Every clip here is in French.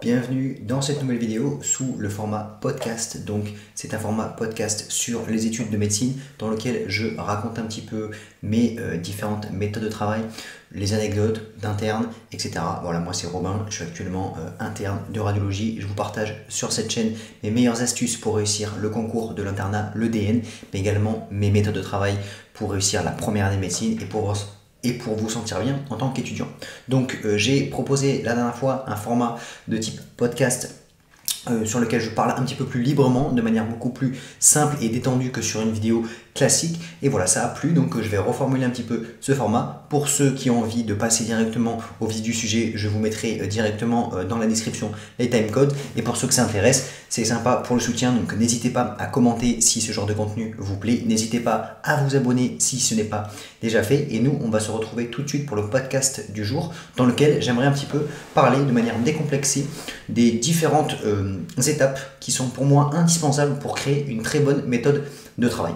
bienvenue dans cette nouvelle vidéo sous le format podcast. Donc c'est un format podcast sur les études de médecine dans lequel je raconte un petit peu mes différentes méthodes de travail, les anecdotes d'interne, etc. Voilà, moi c'est Robin, je suis actuellement interne de radiologie. Je vous partage sur cette chaîne mes meilleures astuces pour réussir le concours de l'internat, le DN, mais également mes méthodes de travail pour réussir la première année de médecine et pour vous sentir bien en tant qu'étudiant. Donc j'ai proposé la dernière fois un format de type podcast sur lequel je parle un petit peu plus librement, de manière beaucoup plus simple et détendue que sur une vidéo classique. Et voilà, ça a plu, donc je vais reformuler un petit peu ce format. Pour ceux qui ont envie de passer directement au vif du sujet, je vous mettrai directement dans la description les timecodes. Et pour ceux que ça intéresse, c'est sympa pour le soutien, donc n'hésitez pas à commenter si ce genre de contenu vous plaît. N'hésitez pas à vous abonner si ce n'est pas déjà fait. Et nous, on va se retrouver tout de suite pour le podcast du jour, dans lequel j'aimerais un petit peu parler de manière décomplexée des différentes étapes qui sont pour moi indispensables pour créer une très bonne méthode de travail.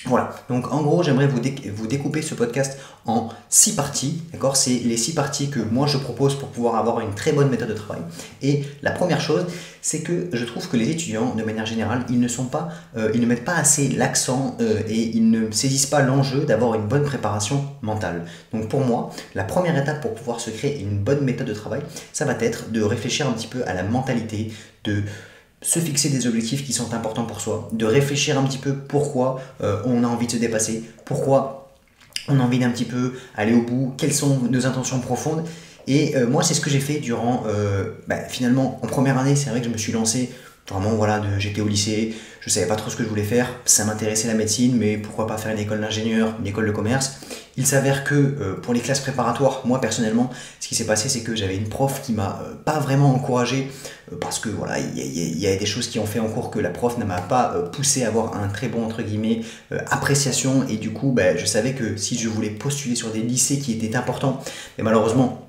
Voilà, donc en gros j'aimerais vous découper ce podcast en 6 parties, d'accord? C'est les 6 parties que moi je propose pour pouvoir avoir une très bonne méthode de travail. Et la première chose, c'est que je trouve que les étudiants, de manière générale, ils ne mettent pas assez l'accent et ils ne saisissent pas l'enjeu d'avoir une bonne préparation mentale. Donc pour moi, la première étape pour pouvoir se créer une bonne méthode de travail, ça va être de réfléchir un petit peu à la mentalité, de se fixer des objectifs qui sont importants pour soi, de réfléchir un petit peu pourquoi on a envie de se dépasser, pourquoi on a envie d'un petit peu aller au bout, quelles sont nos intentions profondes. Et moi, c'est ce que j'ai fait durant, finalement, en première année, c'est vrai que je me suis lancé, vraiment, voilà, j'étais au lycée, je savais pas trop ce que je voulais faire, ça m'intéressait la médecine, mais pourquoi pas faire une école d'ingénieur, une école de commerce. Il s'avère que pour les classes préparatoires, moi personnellement, ce qui s'est passé, c'est que j'avais une prof qui m'a pas vraiment encouragé, parce que voilà, il y a des choses qui ont fait en cours que la prof ne m'a pas poussé à avoir un très bon, entre guillemets, appréciation, et du coup, je savais que si je voulais postuler sur des lycées qui étaient importants, mais malheureusement,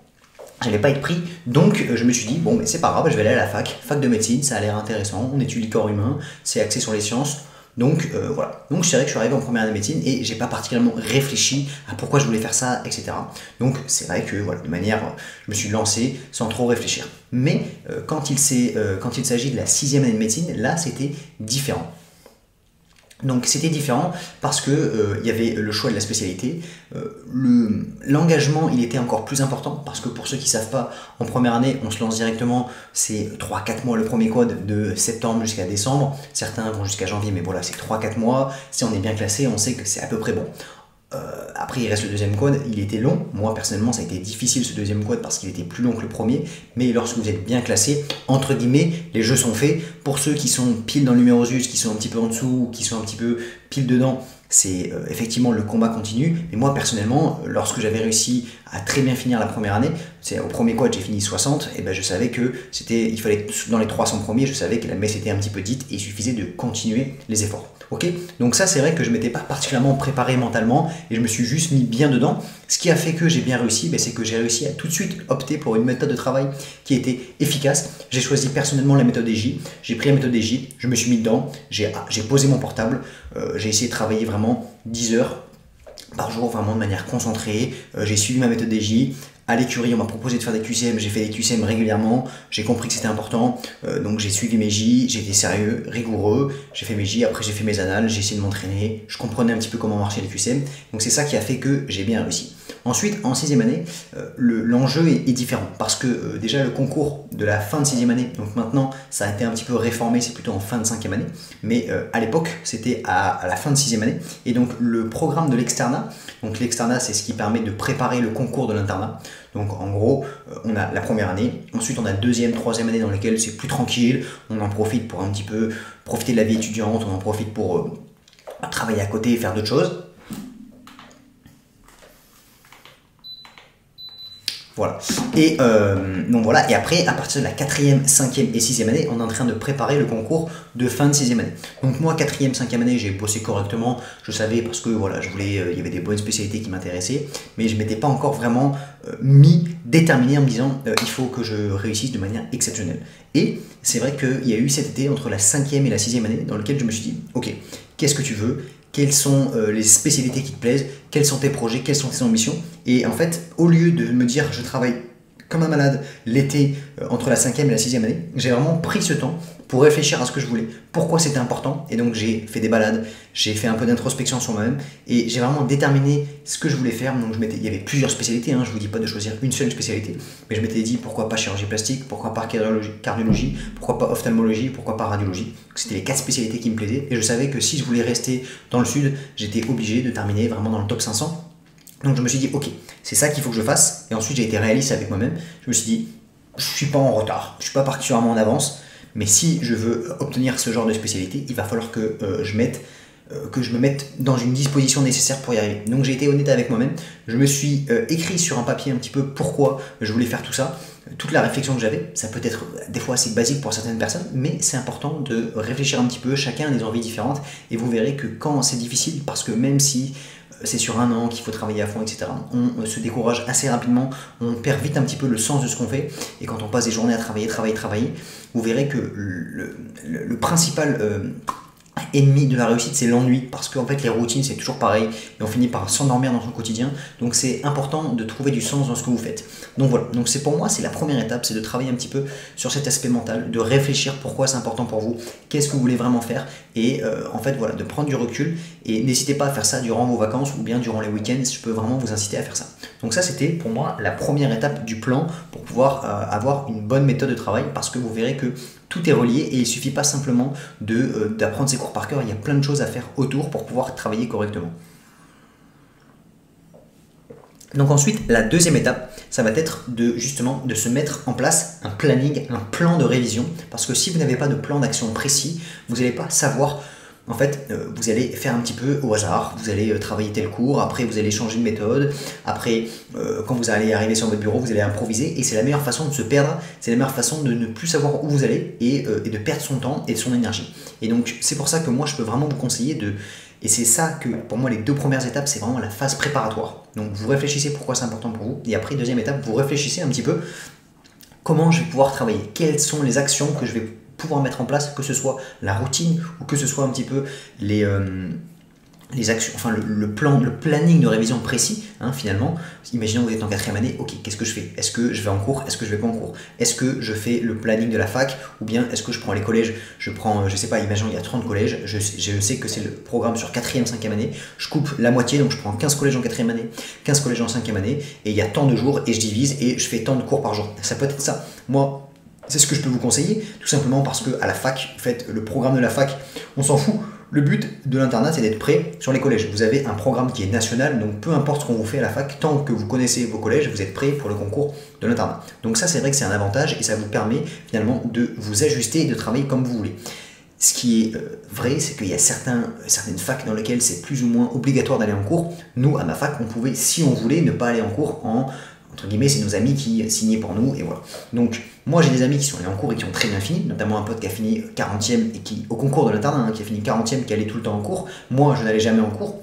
j'allais pas être pris, donc je me suis dit, bon, mais c'est pas grave, je vais aller à la fac de médecine, ça a l'air intéressant, on étudie le corps humain, c'est axé sur les sciences. Donc voilà, donc c'est vrai que je suis arrivé en première année de médecine et j'ai pas particulièrement réfléchi à pourquoi je voulais faire ça, etc. Donc c'est vrai que voilà, de manière, je me suis lancé sans trop réfléchir. Mais quand il s'agit de la 6e année de médecine, là c'était différent. Donc c'était différent parce que il y avait le choix de la spécialité, l'engagement il était encore plus important parce que pour ceux qui ne savent pas, en première année on se lance directement, c'est 3-4 mois le premier quad de septembre jusqu'à décembre, certains vont jusqu'à janvier mais voilà c'est 3-4 mois, si on est bien classé on sait que c'est à peu près bon. Après il reste le deuxième quad, il était long, moi personnellement ça a été difficile ce deuxième quad parce qu'il était plus long que le premier, mais lorsque vous êtes bien classé, entre guillemets, les jeux sont faits. Pour ceux qui sont pile dans le numérosus, qui sont un petit peu en dessous, qui sont un petit peu pile dedans, c'est effectivement le combat continue. Mais moi personnellement, lorsque j'avais réussi à très bien finir la première année, au premier quad j'ai fini 60, et je savais que il fallait être dans les 300 premiers, je savais que la messe était un petit peu dite et il suffisait de continuer les efforts. Ok, donc ça c'est vrai que je ne m'étais pas particulièrement préparé mentalement et je me suis juste mis bien dedans. Ce qui a fait que j'ai bien réussi, c'est que j'ai réussi à tout de suite opter pour une méthode de travail qui était efficace. J'ai choisi personnellement la méthode EJ, j'ai pris la méthode EJ, je me suis mis dedans, j'ai posé mon portable, j'ai essayé de travailler vraiment 10 heures par jour, vraiment de manière concentrée. J'ai suivi ma méthode EJ. À l'écurie, on m'a proposé de faire des QCM, j'ai fait des QCM régulièrement, j'ai compris que c'était important, donc j'ai suivi mes J, j'ai été sérieux, rigoureux, j'ai fait mes J, après j'ai fait mes annales, j'ai essayé de m'entraîner, je comprenais un petit peu comment marchaient les QCM, donc c'est ça qui a fait que j'ai bien réussi. Ensuite, en 6e année, l'enjeu est différent, parce que déjà le concours de la fin de 6e année, donc maintenant ça a été un petit peu réformé, c'est plutôt en fin de 5e année, mais à l'époque c'était à la fin de 6e année, et donc le programme de l'externat, donc l'externat c'est ce qui permet de préparer le concours de l'internat. Donc en gros, on a la première année, ensuite on a deuxième, troisième année dans lesquelles c'est plus tranquille, on en profite pour un petit peu profiter de la vie étudiante, on en profite pour travailler à côté et faire d'autres choses. Voilà. Et donc voilà. Et après, à partir de la 4e, 5e et 6e année, on est en train de préparer le concours de fin de 6e année. Donc moi, 4e, 5e année, j'ai bossé correctement. Je savais parce que voilà, il y avait des bonnes spécialités qui m'intéressaient, mais je ne m'étais pas encore vraiment déterminé en me disant il faut que je réussisse de manière exceptionnelle. Et c'est vrai qu'il y a eu cet été entre la 5e et la 6e année dans lequel je me suis dit ok, qu'est-ce que tu veux? Quelles sont les spécialités qui te plaisent, quels sont tes projets, quelles sont tes ambitions. Et en fait, au lieu de me dire je travaille comme un malade l'été entre la 5e et la 6e année. J'ai vraiment pris ce temps pour réfléchir à ce que je voulais, pourquoi c'était important, et donc j'ai fait des balades, j'ai fait un peu d'introspection sur moi-même, et j'ai vraiment déterminé ce que je voulais faire. Donc il y avait plusieurs spécialités, je ne vous dis pas de choisir une seule spécialité, mais je m'étais dit pourquoi pas chirurgie plastique, pourquoi pas cardiologie, pourquoi pas ophtalmologie, pourquoi pas radiologie. C'était les 4 spécialités qui me plaisaient, et je savais que si je voulais rester dans le sud, j'étais obligé de terminer vraiment dans le top 500. Donc je me suis dit, ok, c'est ça qu'il faut que je fasse, et ensuite j'ai été réaliste avec moi-même. Je me suis dit, je ne suis pas en retard, je ne suis pas particulièrement en avance, mais si je veux obtenir ce genre de spécialité, il va falloir que je me mette dans une disposition nécessaire pour y arriver. Donc j'ai été honnête avec moi-même, je me suis écrit sur un papier un petit peu pourquoi je voulais faire tout ça, toute la réflexion que j'avais. Ça peut être des fois assez basique pour certaines personnes, mais c'est important de réfléchir un petit peu, chacun a des envies différentes, et vous verrez que quand c'est difficile, parce que même si c'est sur un an qu'il faut travailler à fond, etc. On se décourage assez rapidement, on perd vite un petit peu le sens de ce qu'on fait, et quand on passe des journées à travailler, vous verrez que le principal ennemi de la réussite, c'est l'ennui, parce qu'en fait les routines c'est toujours pareil et on finit par s'endormir dans son quotidien. Donc c'est important de trouver du sens dans ce que vous faites. Donc voilà, donc c'est pour moi, c'est la première étape, c'est de travailler un petit peu sur cet aspect mental, de réfléchir pourquoi c'est important pour vous, qu'est-ce que vous voulez vraiment faire, et en fait voilà, de prendre du recul. Et n'hésitez pas à faire ça durant vos vacances ou bien durant les week-ends, je peux vraiment vous inciter à faire ça. Donc ça c'était pour moi la première étape du plan pour pouvoir avoir une bonne méthode de travail, parce que vous verrez que tout est relié et il ne suffit pas simplement d'apprendre ses cours par cœur, il y a plein de choses à faire autour pour pouvoir travailler correctement. Donc ensuite, la deuxième étape, ça va être justement de se mettre en place un planning, un plan de révision, parce que si vous n'avez pas de plan d'action précis, vous n'allez pas savoir. En fait, vous allez faire un petit peu au hasard, vous allez travailler tel cours, après vous allez changer de méthode, après quand vous allez arriver sur votre bureau, vous allez improviser, et c'est la meilleure façon de se perdre, c'est la meilleure façon de ne plus savoir où vous allez et de perdre son temps et son énergie. Et donc c'est pour ça que moi je peux vraiment vous conseiller et c'est ça que pour moi les 2 premières étapes, c'est vraiment la phase préparatoire. Donc vous réfléchissez pourquoi c'est important pour vous, et après deuxième étape, vous réfléchissez un petit peu comment je vais pouvoir travailler, quelles sont les actions que je vais pouvoir mettre en place, que ce soit la routine ou que ce soit un petit peu les actions, enfin le planning de révision précis, finalement. Imaginons que vous êtes en 4e année, ok, qu'est-ce que je fais? Est-ce que je vais en cours? Est-ce que je vais pas en cours? Est-ce que je fais le planning de la fac? Ou bien est-ce que je prends les collèges? Je prends, je sais pas, imaginons il y a 30 collèges, je sais que c'est le programme sur 4e, 5e année, je coupe la moitié, donc je prends 15 collèges en 4e année, 15 collèges en 5e année, et il y a tant de jours, et je divise, et je fais tant de cours par jour. Ça peut être ça. Moi, c'est ce que je peux vous conseiller, tout simplement parce qu'à la fac, en fait, le programme de la fac, on s'en fout. Le but de l'internat, c'est d'être prêt sur les collèges. Vous avez un programme qui est national, donc peu importe ce qu'on vous fait à la fac, tant que vous connaissez vos collèges, vous êtes prêt pour le concours de l'internat. Donc ça, c'est vrai que c'est un avantage, et ça vous permet finalement de vous ajuster et de travailler comme vous voulez. Ce qui est vrai, c'est qu'il y a certaines facs dans lesquelles c'est plus ou moins obligatoire d'aller en cours. Nous, à ma fac, on pouvait, si on voulait, ne pas aller en cours entre guillemets, c'est nos amis qui signaient pour nous, et voilà. Donc, moi j'ai des amis qui sont allés en cours et qui ont très bien fini, notamment un pote qui a fini 40e et qui, au concours de l'internat, qui a fini 40e, qui allait tout le temps en cours. Moi, je n'allais jamais en cours.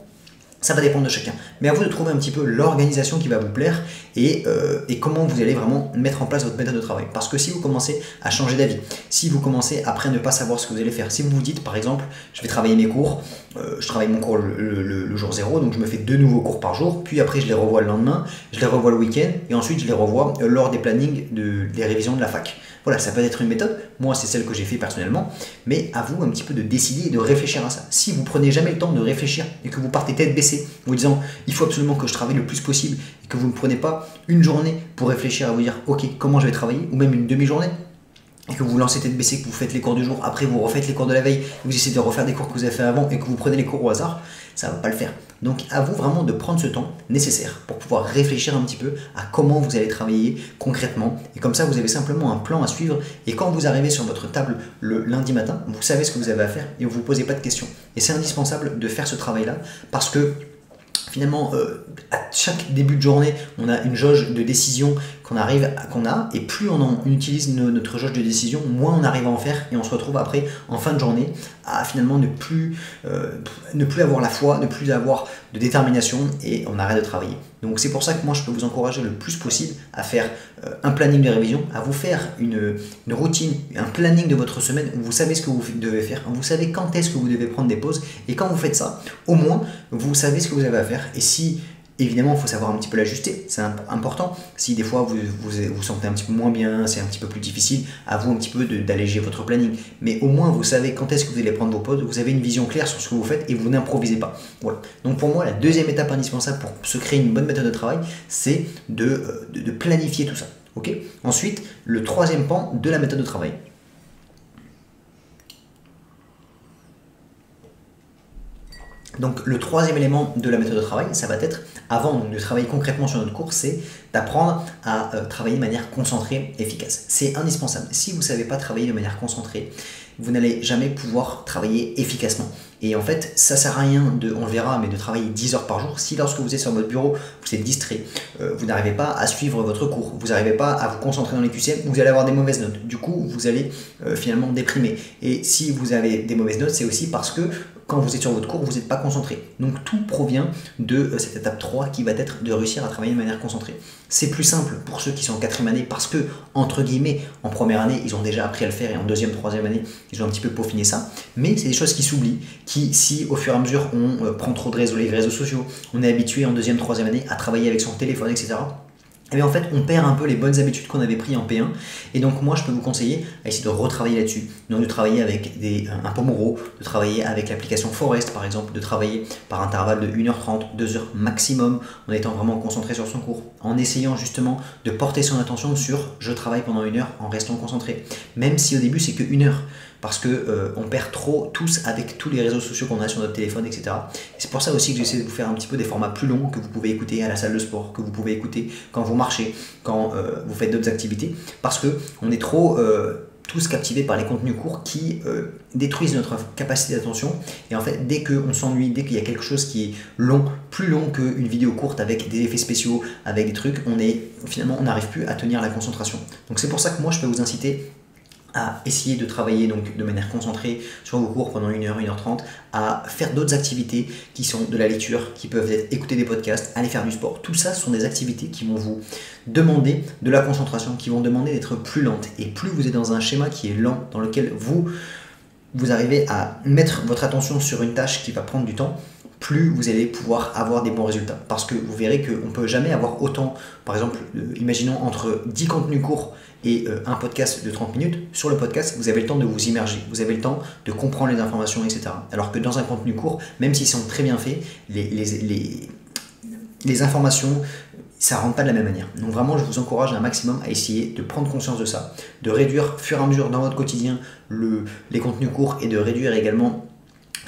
Ça va dépendre de chacun. Mais à vous de trouver un petit peu l'organisation qui va vous plaire et comment vous allez vraiment mettre en place votre méthode de travail. Parce que si vous commencez à changer d'avis, si vous commencez après à ne pas savoir ce que vous allez faire, si vous vous dites par exemple, je vais travailler mes cours, je travaille mon cours le jour 0, donc je me fais 2 nouveaux cours par jour, puis après je les revois le lendemain, je les revois le week-end, et ensuite je les revois lors des plannings des révisions de la fac. Voilà, ça peut être une méthode, moi c'est celle que j'ai fait personnellement, mais à vous un petit peu de décider et de réfléchir à ça. Si vous prenez jamais le temps de réfléchir et que vous partez tête baissée, vous disant il faut absolument que je travaille le plus possible, et que vous ne prenez pas une journée pour réfléchir à vous dire ok, comment je vais travailler, ou même une demi-journée, et que vous lancez tête baissée, que vous faites les cours du jour, après vous refaites les cours de la veille, vous essayez de refaire des cours que vous avez fait avant et que vous prenez les cours au hasard, ça ne va pas le faire. Donc à vous vraiment de prendre ce temps nécessaire pour pouvoir réfléchir un petit peu à comment vous allez travailler concrètement, et comme ça vous avez simplement un plan à suivre, et quand vous arrivez sur votre table le lundi matin, vous savez ce que vous avez à faire et vous ne vous posez pas de questions. Et c'est indispensable de faire ce travail-là, parce que finalement, à chaque début de journée, on a une jauge de décision qu'on a, et plus on utilise notre jauge de décision, moins on arrive à en faire, et on se retrouve après, en fin de journée, à finalement ne plus avoir la foi, ne plus avoir de détermination, et on arrête de travailler. Donc c'est pour ça que moi je peux vous encourager le plus possible à faire un planning de révision, à vous faire une routine, un planning de votre semaine où vous savez ce que vous devez faire, vous savez quand est-ce que vous devez prendre des pauses, et quand vous faites ça, au moins vous savez ce que vous avez à faire, évidemment, il faut savoir un petit peu l'ajuster, c'est important. Si des fois vous sentez un petit peu moins bien, c'est un petit peu plus difficile, à vous un petit peu d'alléger votre planning. Mais au moins, vous savez quand est-ce que vous allez prendre vos pauses, vous avez une vision claire sur ce que vous faites et vous n'improvisez pas. Voilà. Donc pour moi, la deuxième étape indispensable pour se créer une bonne méthode de travail, c'est de planifier tout ça. Okay. Ensuite, le troisième pan de la méthode de travail. Donc le troisième élément de la méthode de travail, ça va être, avant de travailler concrètement sur notre cours, c'est d'apprendre à travailler de manière concentrée, efficace. C'est indispensable. Si vous ne savez pas travailler de manière concentrée, vous n'allez jamais pouvoir travailler efficacement. Et en fait, ça ne sert à rien, on le verra, mais de travailler 10 heures par jour. Si lorsque vous êtes sur votre bureau, vous êtes distrait, vous n'arrivez pas à suivre votre cours, vous n'arrivez pas à vous concentrer dans les QCM, vous allez avoir des mauvaises notes. Du coup, vous allez finalement déprimer. Et si vous avez des mauvaises notes, c'est aussi parce que quand vous êtes sur votre cours, vous n'êtes pas concentré. Donc tout provient de cette étape 3 qui va être de réussir à travailler de manière concentrée. C'est plus simple pour ceux qui sont en 4e année parce que, entre guillemets, en première année, ils ont déjà appris à le faire et en 2e, 3e année, ils ont un petit peu peaufiné ça. Mais c'est des choses qui s'oublient, qui, si au fur et à mesure on prend trop de réseaux sociaux, on est habitué en 2e, 3e année à travailler avec son téléphone, etc. Et bien en fait, on perd un peu les bonnes habitudes qu'on avait prises en P1. Et donc moi, je peux vous conseiller à essayer de retravailler là-dessus. Donc de travailler avec un Pomodoro, de travailler avec l'application Forest par exemple, de travailler par intervalle de 1h30, 2h maximum, en étant vraiment concentré sur son cours. En essayant justement de porter son attention sur « je travaille pendant 1 heure » en restant concentré. Même si au début, c'est que 1 heure. Parce qu'on perd trop tous avec tous les réseaux sociaux qu'on a sur notre téléphone, etc. C'est pour ça aussi que j'essaie de vous faire un petit peu des formats plus longs que vous pouvez écouter à la salle de sport, que vous pouvez écouter quand vous marchez, quand vous faites d'autres activités, parce qu'on est trop tous captivés par les contenus courts qui détruisent notre capacité d'attention. Et en fait, dès qu'on s'ennuie, dès qu'il y a quelque chose qui est long, plus long qu'une vidéo courte avec des effets spéciaux, avec des trucs, finalement on n'arrive plus à tenir la concentration. Donc c'est pour ça que moi je peux vous inciter à essayer de travailler donc de manière concentrée sur vos cours pendant 1 heure, 1h30, à faire d'autres activités qui sont de la lecture, qui peuvent être écouter des podcasts, aller faire du sport. Tout ça sont des activités qui vont vous demander de la concentration, qui vont demander d'être plus lentes. Et plus vous êtes dans un schéma qui est lent, dans lequel vous arrivez à mettre votre attention sur une tâche qui va prendre du temps, plus vous allez pouvoir avoir des bons résultats. Parce que vous verrez qu'on ne peut jamais avoir autant, par exemple, imaginons entre 10 contenus courts et un podcast de 30 minutes, sur le podcast, vous avez le temps de vous immerger, vous avez le temps de comprendre les informations, etc. Alors que dans un contenu court, même s'ils sont très bien faits, les informations, ça ne rentre pas de la même manière. Donc vraiment, je vous encourage un maximum à essayer de prendre conscience de ça, de réduire au fur et à mesure dans votre quotidien les contenus courts et de réduire également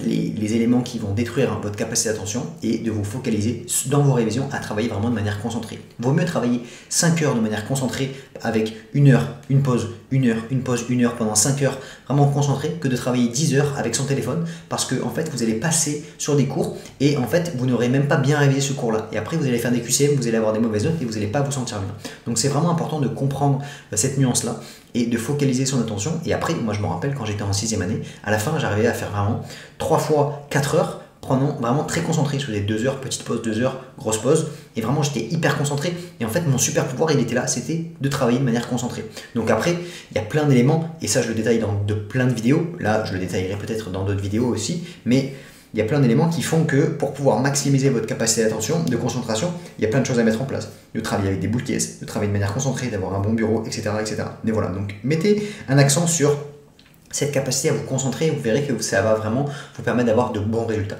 les éléments qui vont détruire votre capacité d'attention et de vous focaliser dans vos révisions à travailler vraiment de manière concentrée. Vaut mieux travailler 5 heures de manière concentrée avec 1 heure, une pause, 1 heure, une pause, 1 heure pendant 5 heures vraiment concentré que de travailler 10 heures avec son téléphone parce que en fait vous allez passer sur des cours et en fait vous n'aurez même pas bien révisé ce cours là et après vous allez faire des QCM, vous allez avoir des mauvaises notes et vous n'allez pas vous sentir bien. Donc c'est vraiment important de comprendre cette nuance là et de focaliser son attention. Et après, moi je me rappelle quand j'étais en 6e année, à la fin j'arrivais à faire vraiment 3 fois 4 heures, prenant vraiment très concentré. Je faisais 2 heures, petite pause, 2 heures, grosse pause. Et vraiment j'étais hyper concentré. Et en fait mon super pouvoir il était là, c'était de travailler de manière concentrée. Donc après, il y a plein d'éléments, et ça je le détaille dans plein de vidéos. Là je le détaillerai peut-être dans d'autres vidéos aussi, mais il y a plein d'éléments qui font que pour pouvoir maximiser votre capacité d'attention, de concentration, il y a plein de choses à mettre en place. De travailler avec des boules caisses, de travailler de manière concentrée, d'avoir un bon bureau, etc., etc. Mais voilà, donc mettez un accent sur cette capacité à vous concentrer et vous verrez que ça va vraiment vous permettre d'avoir de bons résultats.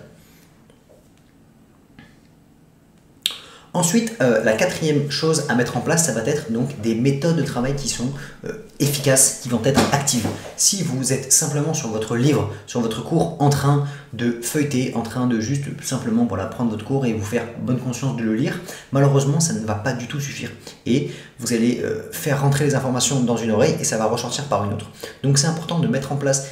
Ensuite, la quatrième chose à mettre en place, ça va être donc des méthodes de travail qui sont efficaces, qui vont être actives. Si vous êtes simplement sur votre livre, sur votre cours, en train de feuilleter, en train de juste simplement voilà, prendre votre cours et vous faire bonne conscience de le lire, malheureusement, ça ne va pas du tout suffire. Et vous allez faire rentrer les informations dans une oreille et ça va ressortir par une autre. Donc c'est important de mettre en place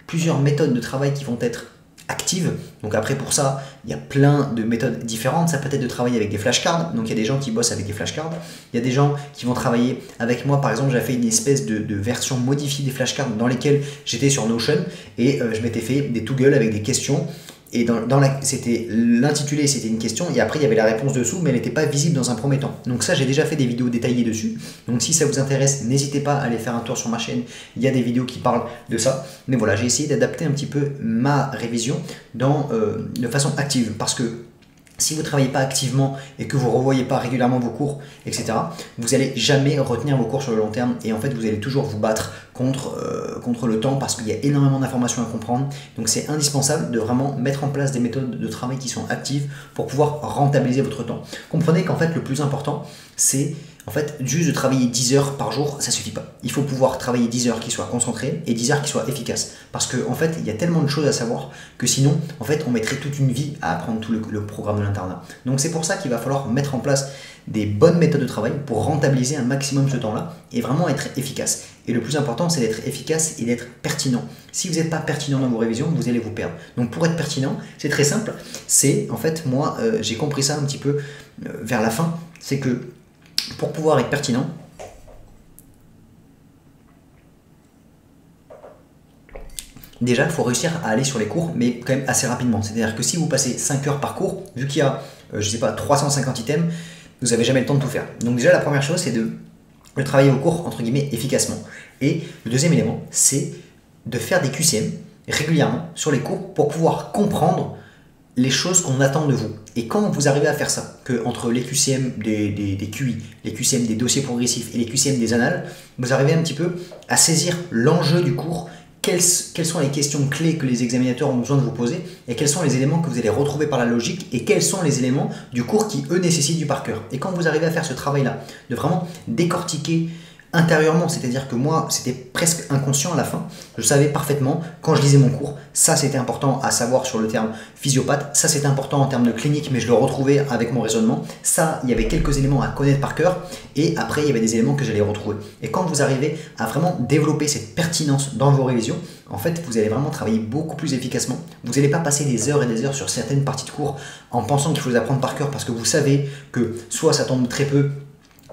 plusieurs méthodes de travail qui vont être active. Donc après pour ça, il y a plein de méthodes différentes. Ça peut être de travailler avec des flashcards. Donc il y a des gens qui bossent avec des flashcards. Il y a des gens qui vont travailler avec moi. Par exemple, j'ai fait une espèce de version modifiée des flashcards dans lesquelles j'étais sur Notion et je m'étais fait des Toggle avec des questions. Et c'était l'intitulé, c'était une question, et après il y avait la réponse dessous, mais elle n'était pas visible dans un premier temps. Donc ça, j'ai déjà fait des vidéos détaillées dessus. Donc si ça vous intéresse, n'hésitez pas à aller faire un tour sur ma chaîne. Il y a des vidéos qui parlent de ça. Mais voilà, j'ai essayé d'adapter un petit peu ma révision de façon active, parce que Si vous ne travaillez pas activement et que vous ne revoyez pas régulièrement vos cours, etc., vous n'allez jamais retenir vos cours sur le long terme et en fait vous allez toujours vous battre contre le temps parce qu'il y a énormément d'informations à comprendre. Donc c'est indispensable de vraiment mettre en place des méthodes de travail qui sont actives pour pouvoir rentabiliser votre temps. Comprenez qu'en fait le plus important c'est en fait juste de travailler 10 heures par jour, ça suffit pas. Il faut pouvoir travailler 10 heures qui soient concentrées et 10 heures qui soient efficaces. Parce qu'en fait, il y a tellement de choses à savoir que sinon, en fait, on mettrait toute une vie à apprendre tout le programme de l'internat. Donc c'est pour ça qu'il va falloir mettre en place des bonnes méthodes de travail pour rentabiliser un maximum ce temps-là et vraiment être efficace. Et le plus important, c'est d'être efficace et d'être pertinent. Si vous n'êtes pas pertinent dans vos révisions, vous allez vous perdre. Donc pour être pertinent, c'est très simple. C'est, en fait, moi, j'ai compris ça un petit peu vers la fin, c'est que pour pouvoir être pertinent, déjà, il faut réussir à aller sur les cours, mais quand même assez rapidement. C'est-à-dire que si vous passez 5 heures par cours, vu qu'il y a, je ne sais pas, 350 items, vous n'avez jamais le temps de tout faire. Donc déjà, la première chose, c'est de travailler vos cours, entre guillemets, efficacement. Et le deuxième élément, c'est de faire des QCM régulièrement sur les cours pour pouvoir comprendre les choses qu'on attend de vous. Et quand vous arrivez à faire ça, que entre les QCM des QI, les QCM des dossiers progressifs et les QCM des annales, vous arrivez un petit peu à saisir l'enjeu du cours, quelles sont les questions clés que les examinateurs ont besoin de vous poser et quels sont les éléments que vous allez retrouver par la logique et quels sont les éléments du cours qui, eux, nécessitent du par cœur. Et quand vous arrivez à faire ce travail-là, de vraiment décortiquer intérieurement, c'est-à-dire que moi, c'était presque inconscient à la fin. Je savais parfaitement, quand je lisais mon cours, ça c'était important à savoir sur le terme physiopathe, ça c'était important en termes de clinique, mais je le retrouvais avec mon raisonnement. Ça, il y avait quelques éléments à connaître par cœur, et après, il y avait des éléments que j'allais retrouver. Et quand vous arrivez à vraiment développer cette pertinence dans vos révisions, en fait, vous allez vraiment travailler beaucoup plus efficacement. Vous n'allez pas passer des heures et des heures sur certaines parties de cours en pensant qu'il faut les apprendre par cœur, parce que vous savez que soit ça tombe très peu,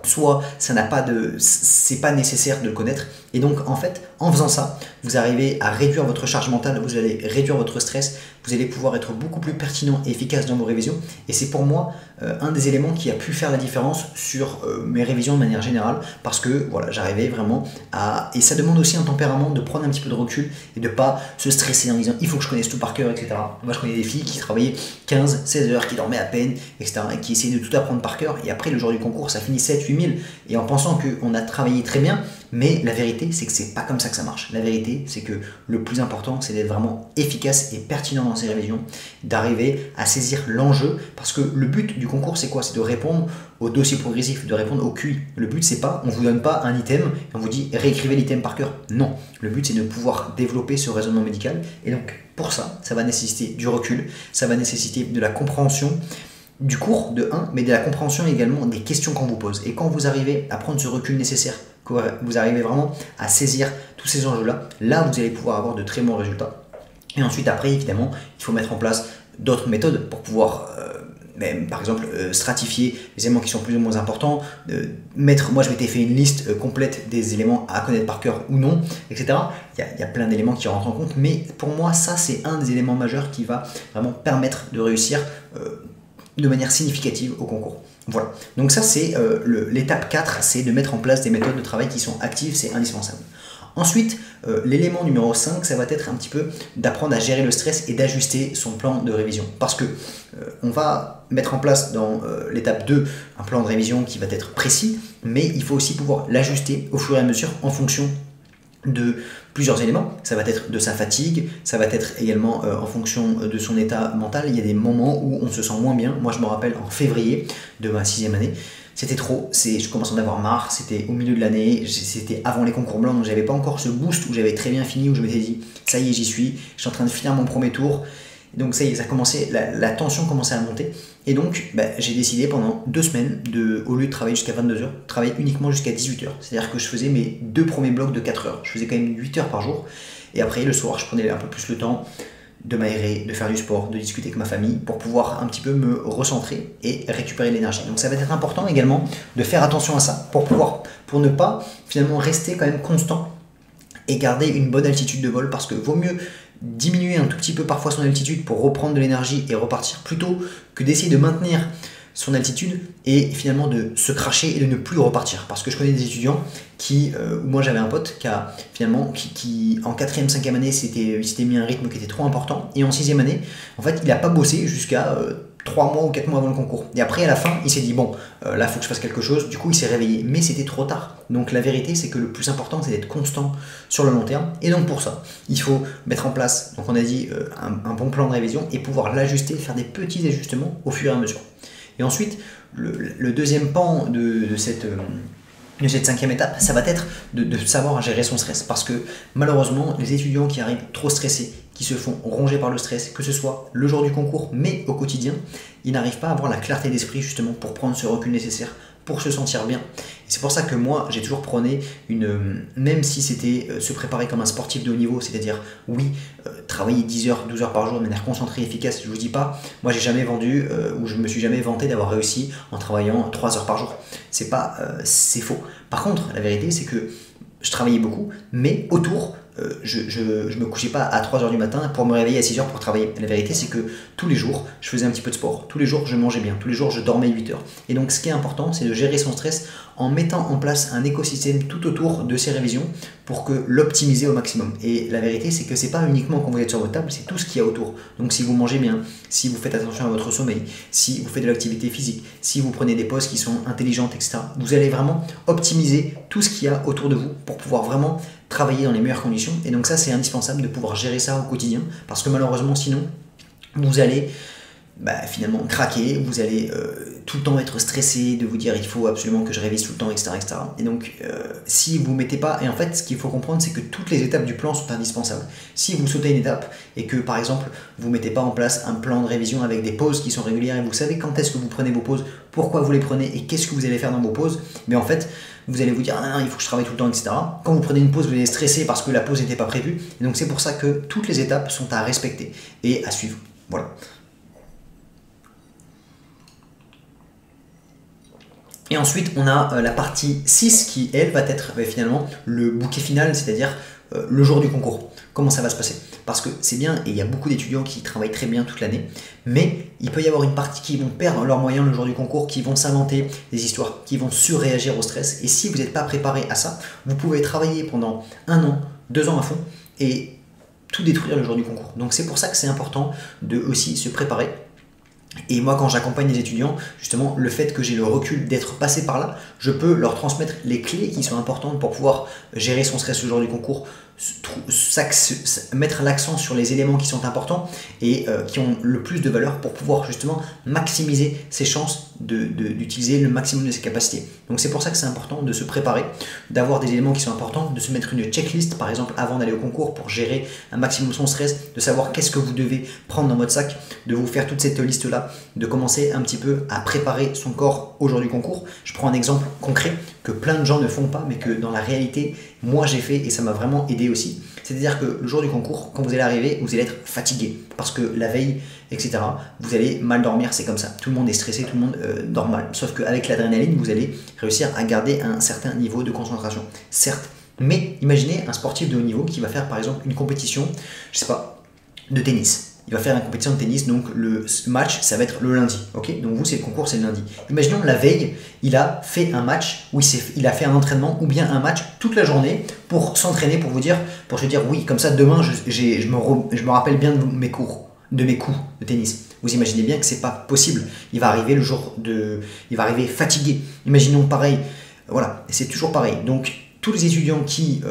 soit ça n'a pas de, c'est pas nécessaire de le connaître. Et donc en fait, en faisant ça, vous arrivez à réduire votre charge mentale, vous allez réduire votre stress, vous allez pouvoir être beaucoup plus pertinent et efficace dans vos révisions. Et c'est pour moi un des éléments qui a pu faire la différence sur mes révisions de manière générale, parce que voilà, j'arrivais vraiment à... Et ça demande aussi un tempérament de prendre un petit peu de recul et de pas se stresser en disant il faut que je connaisse tout par cœur, etc. Moi je connais des filles qui travaillaient 15, 16 heures, qui dormaient à peine, etc. et qui essayaient de tout apprendre par cœur. Et après le jour du concours, ça finit 7, 8 000. Et en pensant qu'on a travaillé très bien, mais la vérité, c'est que c'est pas comme ça que ça marche. La vérité, c'est que le plus important, c'est d'être vraiment efficace et pertinent dans ses révisions, d'arriver à saisir l'enjeu, parce que le but du concours, c'est quoi? C'est de répondre au dossier progressif, de répondre au QI. Le but, c'est pas, on vous donne pas un item et on vous dit réécrivez l'item par cœur. Non, le but, c'est de pouvoir développer ce raisonnement médical. Et donc, pour ça, ça va nécessiter du recul, ça va nécessiter de la compréhension du cours de 1, mais de la compréhension également des questions qu'on vous pose. Et quand vous arrivez à prendre ce recul nécessaire, que vous arrivez vraiment à saisir tous ces enjeux-là, là vous allez pouvoir avoir de très bons résultats. Et ensuite, après, évidemment, il faut mettre en place d'autres méthodes pour pouvoir, par exemple, stratifier les éléments qui sont plus ou moins importants, moi je m'étais fait une liste complète des éléments à connaître par cœur ou non, etc. Il y a plein d'éléments qui rentrent en compte, mais pour moi, ça c'est un des éléments majeurs qui va vraiment permettre de réussir de manière significative au concours. Voilà, donc ça c'est l'étape 4, c'est de mettre en place des méthodes de travail qui sont actives, c'est indispensable. Ensuite, l'élément numéro 5, ça va être un petit peu d'apprendre à gérer le stress et d'ajuster son plan de révision. Parce que on va mettre en place dans l'étape 2 un plan de révision qui va être précis, mais il faut aussi pouvoir l'ajuster au fur et à mesure en fonction de plusieurs éléments. Ça va être de sa fatigue, ça va être également en fonction de son état mental. Il y a des moments où on se sent moins bien. Moi je me rappelle en février de ma 6e année, c'était trop, je commençais à en avoir marre, c'était au milieu de l'année, c'était avant les concours blancs, donc j'avais pas encore ce boost où j'avais très bien fini, où je m'étais dit ça y est j'y suis, je suis en train de finir mon premier tour. Donc ça y est, ça commençait, la tension commençait à monter. Et donc, j'ai décidé pendant 2 semaines, au lieu de travailler jusqu'à 22h, travailler uniquement jusqu'à 18h. C'est-à-dire que je faisais mes 2 premiers blocs de 4 heures. Je faisais quand même 8 heures par jour. Et après, le soir, je prenais un peu plus le temps de m'aérer, de faire du sport, de discuter avec ma famille pour pouvoir un petit peu me recentrer et récupérer l'énergie. Donc ça va être important également de faire attention à ça pour ne pas finalement rester quand même constant et garder une bonne altitude de vol, parce que vaut mieux diminuer un tout petit peu parfois son altitude pour reprendre de l'énergie et repartir, plutôt que d'essayer de maintenir son altitude et finalement de se cracher et de ne plus repartir. Parce que je connais des étudiants moi j'avais un pote qui a finalement, qui en 4e, 5e année il s'était mis un rythme qui était trop important, et en 6e année, en fait il n'a pas bossé jusqu'à 3 mois ou 4 mois avant le concours. Et après, à la fin, il s'est dit, bon, là, il faut que je fasse quelque chose. Du coup, il s'est réveillé. Mais c'était trop tard. Donc, la vérité, c'est que le plus important, c'est d'être constant sur le long terme. Et donc, pour ça, il faut mettre en place, donc on a dit, un bon plan de révision et pouvoir l'ajuster, faire des petits ajustements au fur et à mesure. Et ensuite, le deuxième pan de cette 5e étape, ça va être de savoir gérer son stress. Parce que malheureusement, les étudiants qui arrivent trop stressés, qui se font ronger par le stress, que ce soit le jour du concours, mais au quotidien, ils n'arrivent pas à avoir la clarté d'esprit justement pour prendre ce recul nécessaire, pour se sentir bien. C'est pour ça que moi, j'ai toujours prôné même si c'était se préparer comme un sportif de haut niveau, c'est-à-dire, oui, travailler 10 heures, 12 heures par jour de manière concentrée et efficace, je vous dis pas, moi j'ai jamais vendu, ou je me suis jamais vanté d'avoir réussi en travaillant 3 heures par jour. C'est faux. Par contre, la vérité, c'est que je travaillais beaucoup, mais autour, je me couchais pas à 3 heures du matin pour me réveiller à 6 heures pour travailler. La vérité, c'est que tous les jours, je faisais un petit peu de sport. Tous les jours, je mangeais bien. Tous les jours, je dormais 8 heures. Et donc, ce qui est important, c'est de gérer son stress en mettant en place un écosystème tout autour de ces révisions pour que l'optimiser au maximum. Et la vérité, c'est que c'est pas uniquement quand vous êtes sur votre table, c'est tout ce qu'il y a autour. Donc, si vous mangez bien, si vous faites attention à votre sommeil, si vous faites de l'activité physique, si vous prenez des pauses qui sont intelligentes, etc., vous allez vraiment optimiser tout ce qu'il y a autour de vous pour pouvoir vraiment travailler dans les meilleures conditions. Et donc ça, c'est indispensable de pouvoir gérer ça au quotidien parce que malheureusement, sinon, vous allez finalement craquer, vous allez tout le temps être stressé, de vous dire il faut absolument que je révise tout le temps, etc. etc. Et donc, si vous ne mettez pas... Et en fait, ce qu'il faut comprendre, c'est que toutes les étapes du plan sont indispensables. Si vous sautez une étape et que, par exemple, vous ne mettez pas en place un plan de révision avec des pauses qui sont régulières et vous savez quand est-ce que vous prenez vos pauses, pourquoi vous les prenez et qu'est-ce que vous allez faire dans vos pauses, mais en fait, vous allez vous dire ah, il faut que je travaille tout le temps, etc. Quand vous prenez une pause, vous allez stresser parce que la pause n'était pas prévue. Et donc, c'est pour ça que toutes les étapes sont à respecter et à suivre. Voilà. Et ensuite, on a la partie 6 qui, elle, va être finalement le bouquet final, c'est-à-dire le jour du concours. Comment ça va se passer? Parce que c'est bien, et il y a beaucoup d'étudiants qui travaillent très bien toute l'année, mais il peut y avoir une partie qui vont perdre leurs moyens le jour du concours, qui vont s'inventer des histoires, qui vont surréagir au stress. Et si vous n'êtes pas préparé à ça, vous pouvez travailler pendant 1 an, 2 ans à fond, et tout détruire le jour du concours. Donc c'est pour ça que c'est important de aussi se préparer. Et moi, quand j'accompagne les étudiants, justement, le fait que j'ai le recul d'être passé par là, je peux leur transmettre les clés qui sont importantes pour pouvoir gérer son stress le jour du concours, mettre l'accent sur les éléments qui sont importants et qui ont le plus de valeur pour pouvoir justement maximiser ses chances d'utiliser le maximum de ses capacités. Donc c'est pour ça que c'est important de se préparer, d'avoir des éléments qui sont importants, de se mettre une checklist par exemple avant d'aller au concours pour gérer un maximum son stress, de savoir qu'est-ce que vous devez prendre dans votre sac, de vous faire toute cette liste là, de commencer un petit peu à préparer son corps au jour du concours. Je prends un exemple concret que plein de gens ne font pas mais que dans la réalité moi j'ai fait et ça m'a vraiment aidé aussi. C'est-à-dire que le jour du concours, quand vous allez arriver, vous allez être fatigué parce que la veille, etc., vous allez mal dormir, c'est comme ça. Tout le monde est stressé, tout le monde dort mal. Sauf qu'avec l'adrénaline, vous allez réussir à garder un certain niveau de concentration. Certes, mais imaginez un sportif de haut niveau qui va faire par exemple une compétition, je sais pas, de tennis. Il va faire une compétition de tennis, donc le match, ça va être le lundi. Ok, donc vous, c'est le concours, c'est le lundi. Imaginons la veille, il a fait un match, où il a fait un entraînement ou bien un match toute la journée pour s'entraîner, pour se dire oui, comme ça demain, je me rappelle bien de mes coups de tennis. Vous imaginez bien que c'est pas possible. Il va arriver il va arriver fatigué. Imaginons pareil, voilà, c'est toujours pareil. Donc tous les étudiants qui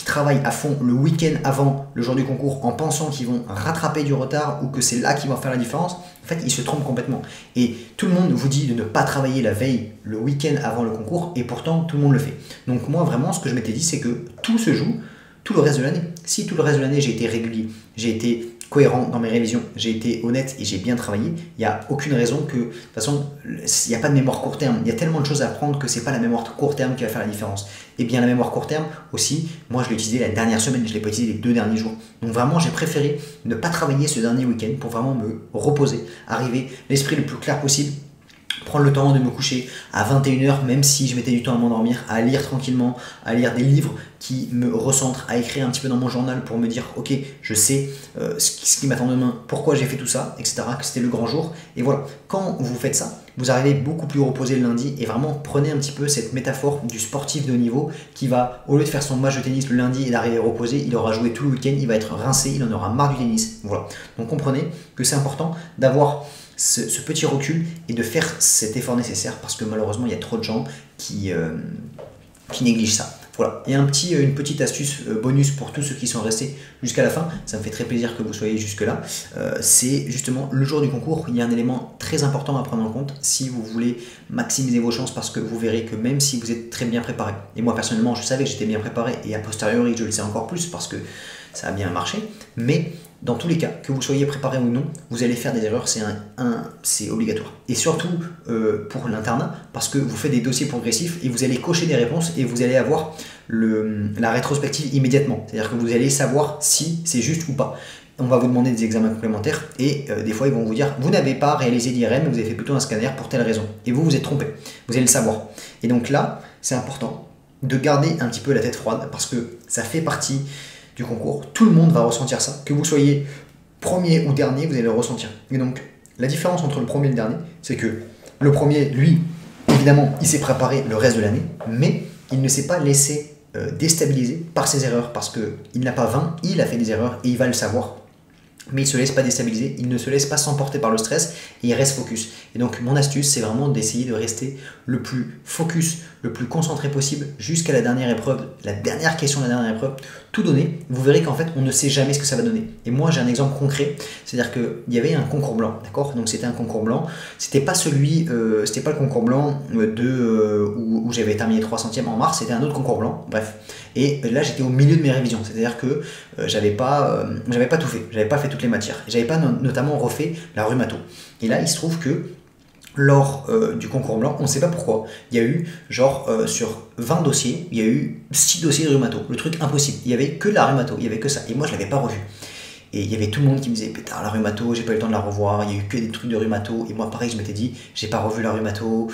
travaillent à fond le week-end avant le jour du concours en pensant qu'ils vont rattraper du retard ou que c'est là qu'ils vont faire la différence, en fait, ils se trompent complètement. Et tout le monde vous dit de ne pas travailler la veille, le week-end avant le concours, et pourtant, tout le monde le fait. Donc moi, vraiment, ce que je m'étais dit, c'est que tout se joue tout le reste de l'année. Si tout le reste de l'année, j'ai été régulier, j'ai été cohérent dans mes révisions, j'ai été honnête et j'ai bien travaillé, il n'y a aucune raison que, de toute façon, il n'y a pas de mémoire court terme. Il y a tellement de choses à apprendre que ce n'est pas la mémoire court terme qui va faire la différence. Et bien la mémoire court terme aussi, moi je l'ai utilisée la dernière semaine, je ne l'ai pas utilisée les 2 derniers jours. Donc vraiment, j'ai préféré ne pas travailler ce dernier week-end pour vraiment me reposer, arriver l'esprit le plus clair possible, prendre le temps de me coucher à 21h, même si je mettais du temps à m'endormir, à lire tranquillement, à lire des livres qui me recentrent, à écrire un petit peu dans mon journal pour me dire ok, je sais ce qui m'attend demain, pourquoi j'ai fait tout ça, etc., que c'était le grand jour. Et voilà, quand vous faites ça, vous arrivez beaucoup plus reposé le lundi et vraiment prenez un petit peu cette métaphore du sportif de haut niveau qui va, au lieu de faire son match de tennis le lundi et d'arriver reposé, il aura joué tout le week-end, il va être rincé, il en aura marre du tennis. Voilà, donc comprenez que c'est important d'avoir ce petit recul et de faire cet effort nécessaire parce que malheureusement il y a trop de gens qui négligent ça. Voilà, et une petite astuce bonus pour tous ceux qui sont restés jusqu'à la fin, ça me fait très plaisir que vous soyez jusque là, c'est justement le jour du concours, il y a un élément très important à prendre en compte si vous voulez maximiser vos chances parce que vous verrez que même si vous êtes très bien préparé, et moi personnellement je savais que j'étais bien préparé et a posteriori je le sais encore plus parce que ça a bien marché, mais dans tous les cas, que vous soyez préparé ou non, vous allez faire des erreurs, c'est obligatoire. Et surtout pour l'internat, parce que vous faites des dossiers progressifs et vous allez cocher des réponses et vous allez avoir la rétrospective immédiatement. C'est-à-dire que vous allez savoir si c'est juste ou pas. On va vous demander des examens complémentaires et des fois ils vont vous dire vous n'avez pas réalisé d'IRM, vous avez fait plutôt un scanner pour telle raison. Et vous vous êtes trompé. Vous allez le savoir. Et donc là, c'est important de garder un petit peu la tête froide parce que ça fait partie du concours, tout le monde va ressentir ça, que vous soyez premier ou dernier, vous allez le ressentir. Et donc, la différence entre le premier et le dernier, c'est que le premier, lui, évidemment, il s'est préparé le reste de l'année, mais il ne s'est pas laissé déstabiliser par ses erreurs, parce qu'il n'a pas 20, il a fait des erreurs et il va le savoir. Mais il ne se laisse pas déstabiliser, il ne se laisse pas s'emporter par le stress et il reste focus. Et donc mon astuce, c'est vraiment d'essayer de rester le plus focus, le plus concentré possible jusqu'à la dernière épreuve, la dernière question de la dernière épreuve, tout donner. Vous verrez qu'en fait, on ne sait jamais ce que ça va donner. Et moi, j'ai un exemple concret, c'est-à-dire qu'il y avait un concours blanc, d'accord? Donc c'était un concours blanc, c'était pas le concours blanc où j'avais terminé 300e en mars, c'était un autre concours blanc, bref. Et là, j'étais au milieu de mes révisions, c'est-à-dire que j'avais pas tout fait, j'avais pas fait toutes les matières, j'avais pas notamment refait la rhumato. Et là, il se trouve que lors du concours blanc, on ne sait pas pourquoi, il y a eu genre sur 20 dossiers, il y a eu 6 dossiers de rhumato, le truc impossible, il n'y avait que la rhumato, il n'y avait que ça, et moi je ne l'avais pas revu. Et il y avait tout le monde qui me disait pétard, la rhumato, j'ai pas eu le temps de la revoir, il y a eu que des trucs de rhumato, et moi pareil, je m'étais dit, j'ai pas revu la rhumato,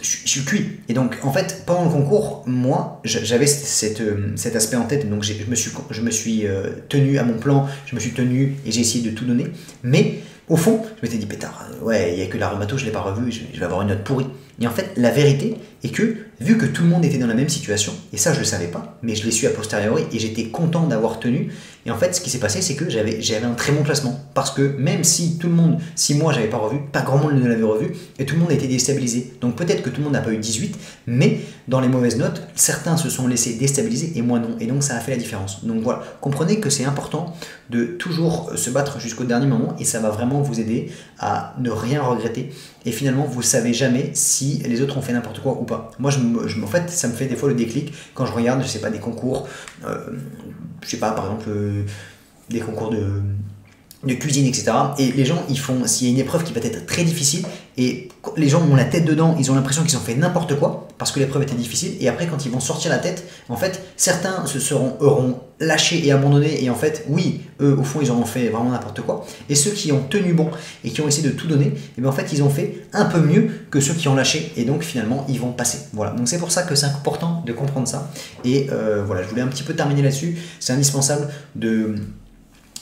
je suis cuit. Et donc en fait, pendant le concours, moi j'avais cet aspect en tête, donc je me suis tenu à mon plan, je me suis tenu et j'ai essayé de tout donner, mais au fond, je m'étais dit, pétard, ouais, il n'y a que la rhumato, je ne l'ai pas revu, je vais avoir une note pourrie. Et en fait, la vérité est que, vu que tout le monde était dans la même situation, et ça je ne le savais pas, mais je l'ai su a posteriori, et j'étais content d'avoir tenu, et en fait, ce qui s'est passé, c'est que j'avais un très bon classement, parce que même si tout le monde, si moi j'avais pas revu, pas grand monde ne l'avait revu, et tout le monde était déstabilisé. Donc peut-être que tout le monde n'a pas eu 18, mais dans les mauvaises notes, certains se sont laissés déstabiliser, et moi non, et donc ça a fait la différence. Donc voilà, comprenez que c'est important de toujours se battre jusqu'au dernier moment, et ça va vraiment vous aider à ne rien regretter, et finalement, vous ne savez jamais si les autres ont fait n'importe quoi ou pas. Moi, en fait, ça me fait des fois le déclic quand je regarde, je sais pas, des concours, je sais pas, par exemple, des concours de cuisine, etc. Et les gens, ils font, s'il y a une épreuve qui va être très difficile, et les gens ont la tête dedans, ils ont l'impression qu'ils ont fait n'importe quoi, parce que l'épreuve était difficile, et après, quand ils vont sortir la tête, en fait, certains auront lâché et abandonné, et en fait, oui, eux, au fond, ils auront fait vraiment n'importe quoi, et ceux qui ont tenu bon, et qui ont essayé de tout donner, et bien en fait, ils ont fait un peu mieux que ceux qui ont lâché, et donc finalement, ils vont passer. Voilà, donc c'est pour ça que c'est important de comprendre ça, et voilà, je voulais un petit peu terminer là-dessus, c'est indispensable de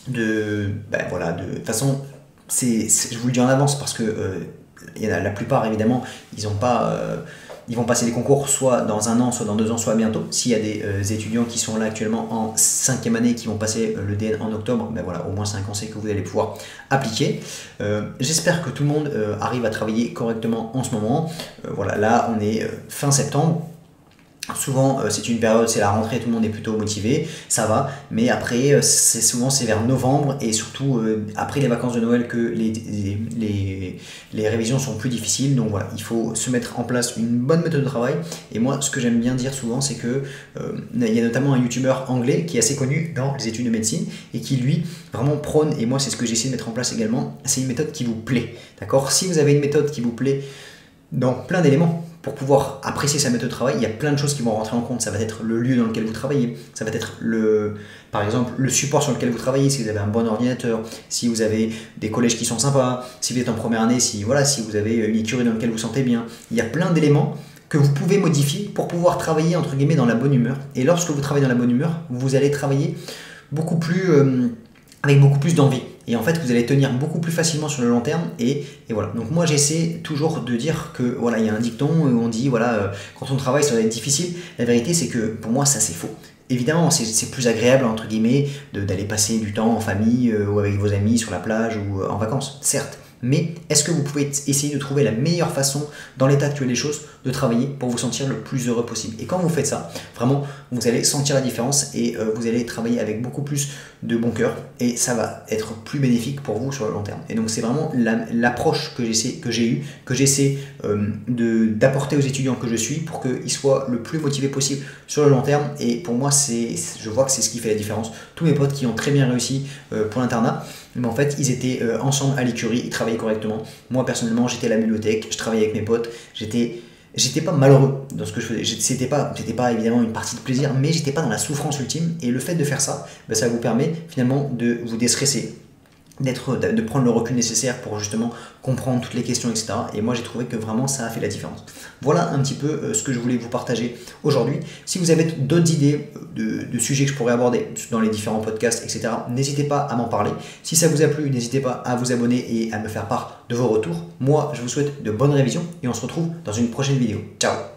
toute façon, je vous le dis en avance parce que la plupart évidemment ils vont passer les concours soit dans un an, soit dans 2 ans, soit bientôt. S'il y a des étudiants qui sont là actuellement en 5e année qui vont passer le DN en octobre, ben voilà, au moins c'est un conseil que vous allez pouvoir appliquer. J'espère que tout le monde arrive à travailler correctement en ce moment. Voilà, là on est fin septembre. Souvent c'est une période, c'est la rentrée, tout le monde est plutôt motivé, ça va, mais après c'est vers novembre et surtout après les vacances de Noël que les révisions sont plus difficiles. Donc voilà, il faut se mettre en place une bonne méthode de travail. Et moi ce que j'aime bien dire souvent, c'est que il y a notamment un youtubeur anglais qui est assez connu dans les études de médecine et qui lui vraiment prône, et moi c'est ce que j'essaie de mettre en place également, c'est une méthode qui vous plaît, d'accord? Si vous avez une méthode qui vous plaît dans plein d'éléments, pour pouvoir apprécier sa méthode de travail, il y a plein de choses qui vont rentrer en compte. Ça va être le lieu dans lequel vous travaillez, ça va être par exemple le support sur lequel vous travaillez, si vous avez un bon ordinateur, si vous avez des collèges qui sont sympas, si vous êtes en première année, si vous avez une écurie dans laquelle vous vous sentez bien. Il y a plein d'éléments que vous pouvez modifier pour pouvoir travailler entre guillemets dans la bonne humeur. Et lorsque vous travaillez dans la bonne humeur, vous allez travailler avec beaucoup plus d'envie. Et en fait, vous allez tenir beaucoup plus facilement sur le long terme. Et voilà. Donc moi, j'essaie toujours de dire que voilà, il y a un dicton où on dit voilà, quand on travaille, ça va être difficile. La vérité, c'est que pour moi, ça c'est faux. Évidemment, c'est plus agréable entre guillemets d'aller passer du temps en famille ou avec vos amis sur la plage ou en vacances, certes. mais est-ce que vous pouvez essayer de trouver la meilleure façon, dans l'état actuel des choses, de travailler pour vous sentir le plus heureux possible. Et quand vous faites ça, vraiment, vous allez sentir la différence et vous allez travailler avec beaucoup plus de bon cœur et ça va être plus bénéfique pour vous sur le long terme. Et donc c'est vraiment l'approche que j'essaie d'apporter aux étudiants que je suis pour qu'ils soient le plus motivés possible sur le long terme. Et pour moi, je vois que c'est ce qui fait la différence. Tous mes potes qui ont très bien réussi pour l'internat, mais en fait, ils étaient ensemble à l'écurie, ils travaillaient correctement. Moi, personnellement, j'étais à la bibliothèque, je travaillais avec mes potes, j'étais pas malheureux dans ce que je faisais. C'était pas évidemment une partie de plaisir, mais j'étais pas dans la souffrance ultime. Et le fait de faire ça, ça vous permet finalement de vous déstresser, de prendre le recul nécessaire pour justement comprendre toutes les questions, etc. Et moi, j'ai trouvé que vraiment ça a fait la différence. Voilà un petit peu ce que je voulais vous partager aujourd'hui. Si vous avez d'autres idées de sujets que je pourrais aborder dans les différents podcasts, etc., n'hésitez pas à m'en parler. Si ça vous a plu, n'hésitez pas à vous abonner et à me faire part de vos retours. Moi, je vous souhaite de bonnes révisions et on se retrouve dans une prochaine vidéo. Ciao!